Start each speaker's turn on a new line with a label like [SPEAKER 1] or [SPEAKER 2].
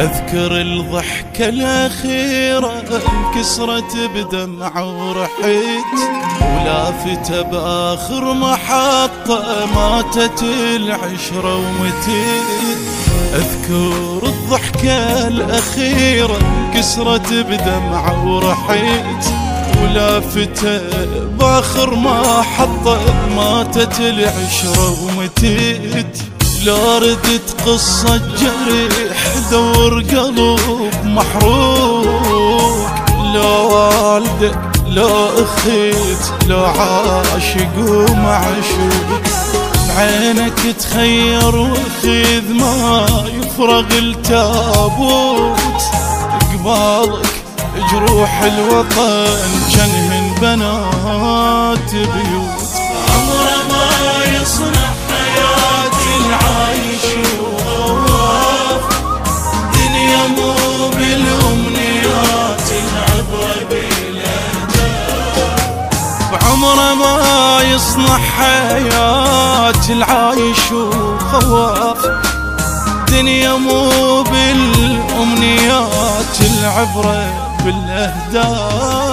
[SPEAKER 1] أذكر الضحكة الأخيرة انكسرت بدمعة ورحيت، ولافته بآخر محطة ماتت العشرة ومتيت. أذكر الضحكة الأخيرة انكسرت بدمعة ورحيت، ولافته بآخر محطة ماتت العشرة ومتيت. لو ردت قصة جريح دور قلب محروق، لو والدك لو اخيت لو عاشق ومعشوق، بعينك تخير وخذ ما يفرغ التابوت. قبالك جروح الوطن جنهن بنات بيوت. عمره ما يصنع العايش وخواف، دنيا مو بالأمنيات العبرة بالأهداف. بعمره ما يصنع حياة العايش وخواف، دنيا مو بالأمنيات العبرة بالأهداف.